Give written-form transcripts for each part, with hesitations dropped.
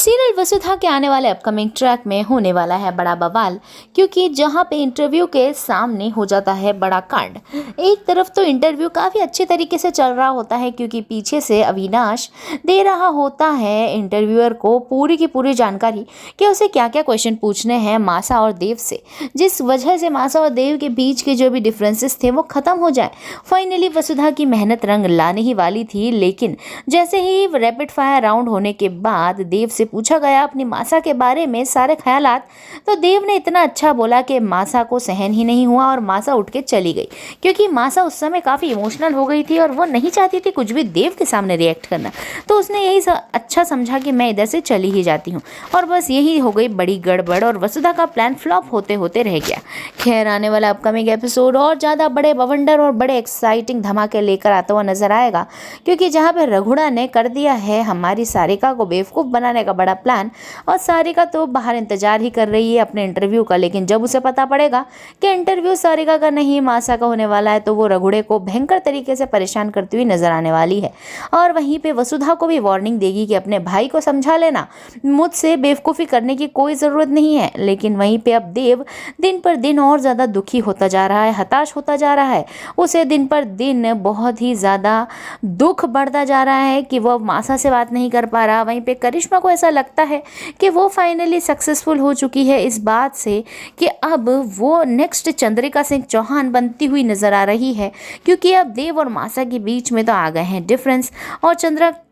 Serial वसुधा के आने वाले अपकमिंग ट्रैक में होने वाला है बड़ा बवाल, क्योंकि जहां पे इंटरव्यू के सामने हो जाता है बड़ा कांड। एक तरफ तो इंटरव्यू काफ़ी अच्छे तरीके से चल रहा होता है, क्योंकि पीछे से अविनाश दे रहा होता है इंटरव्यूअर को पूरी की पूरी जानकारी कि उसे क्या क्या क्वेश्चन पूछने हैं मासा और देव से, जिस वजह से मासा और देव के बीच के जो भी डिफरेंसेस थे वो ख़त्म हो जाए। फाइनली वसुधा की मेहनत रंग लाने ही वाली थी, लेकिन जैसे ही रैपिड फायर राउंड होने के बाद देव से पूछा गया अपनी मासा के बारे में सारे ख्यालात, तो देव ने इतना अच्छा बोला कि मासा को सहन ही नहीं हुआ और मासा उठ के चली गई, क्योंकि मासा उस समय काफ़ी इमोशनल हो गई थी और वो नहीं चाहती थी कुछ भी देव के सामने रिएक्ट करना। तो उसने यही अच्छा समझा कि मैं इधर से चली ही जाती हूँ, और बस यही हो गई बड़ी गड़बड़ और वसुधा का प्लान फ्लॉप होते होते रह गया। खैर, आने वाला अपकमिंग एपिसोड और ज़्यादा बड़े बवंडर और बड़े एक्साइटिंग धमाके लेकर आता हुआ नजर आएगा, क्योंकि जहाँ पे रघुड़ा ने कर दिया है हमारी सारिका को बेवकूफ़ बनाने का बड़ा प्लान, और सारिका तो बाहर इंतजार ही कर रही है अपने इंटरव्यू का। लेकिन जब उसे पता पड़ेगा कि इंटरव्यू सारिका का नहीं मासा का होने वाला है, तो वो रघुड़े को भयंकर तरीके से परेशान करती हुई नजर आने वाली है। और वहीं पे वसुधा को भी वार्निंग देगी कि अपने भाई को समझा लेना, मुझसे बेवकूफ़ी करने की कोई ज़रूरत नहीं है। लेकिन वहीं पे अब देव दिन पर दिन और ज़्यादा दुखी होता जा रहा है, हताश होता जा रहा है। उसे दिन पर दिन बहुत ही ज़्यादा दुख बढ़ता जा रहा है कि वो मासा से बात नहीं कर पा रहा। वहीं पे करिश्मा को ऐसा लगता है कि वो फाइनली सक्सेसफुल हो चुकी है इस बात से कि अब वो नेक्स्ट चंद्रिका सिंह चौहान बनती हुई नजर आ रही है, क्योंकि अब देव और मासा के बीच में तो आ गए हैं डिफरेंस, और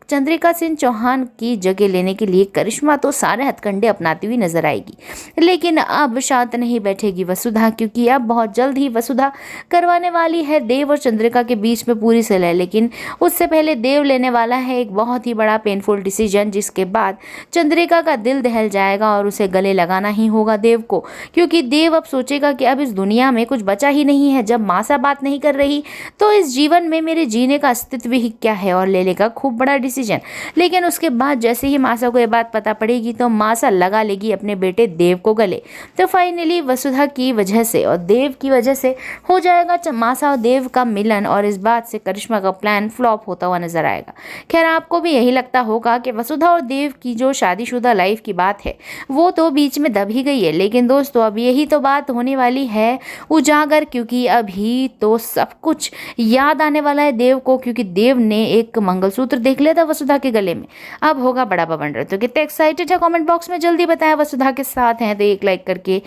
चंद्रिका सिंह चौहान की जगह लेने के लिए करिश्मा तो सारे हथकंडे अपनाती हुई नजर आएगी। लेकिन अब शांत नहीं बैठेगी वसुधा, क्योंकि अब बहुत जल्द ही वसुधा करवाने वाली है देव और चंद्रिका के बीच में पूरी सुलह। लेकिन उससे पहले देव लेने वाला है एक बहुत ही बड़ा पेनफुल डिसीजन, जिसके बाद चंद्रिका का दिल दहल जाएगा और उसे गले लगाना ही होगा देव को, क्योंकि देव अब सोचेगा कि अब इस दुनिया में कुछ बचा ही नहीं है। जब मासा बात नहीं कर रही तो इस जीवन में मेरे जीने का अस्तित्व ही क्या है, और ले लेगा खूब बड़ा डिसीजन। लेकिन उसके बाद जैसे ही मासा को यह बात पता पड़ेगी तो मासा लगा लेगी अपने बेटे देव को गले। तो फाइनली वसुधा की वजह से और देव की वजह से हो जाएगा मासा और देव का मिलन, और इस बात से करिश्मा का प्लान फ्लॉप होता हुआ नजर आएगा। खैर, आपको भी यही लगता होगा कि वसुधा और देव की जो शादीशुदा लाइफ की बात है वो तो बीच में दब ही गई है। लेकिन दोस्तों, अब यही तो बात होने वाली है उजागर, क्योंकि अभी तो सब कुछ याद आने वाला है देव को, क्योंकि देव ने एक मंगलसूत्र देख लिया था वसुधा के गले में। अब होगा बड़ा बवंडर। तो कितने एक्साइटेड है कमेंट बॉक्स में जल्दी बताएं। वसुधा के साथ हैं तो एक लाइक करके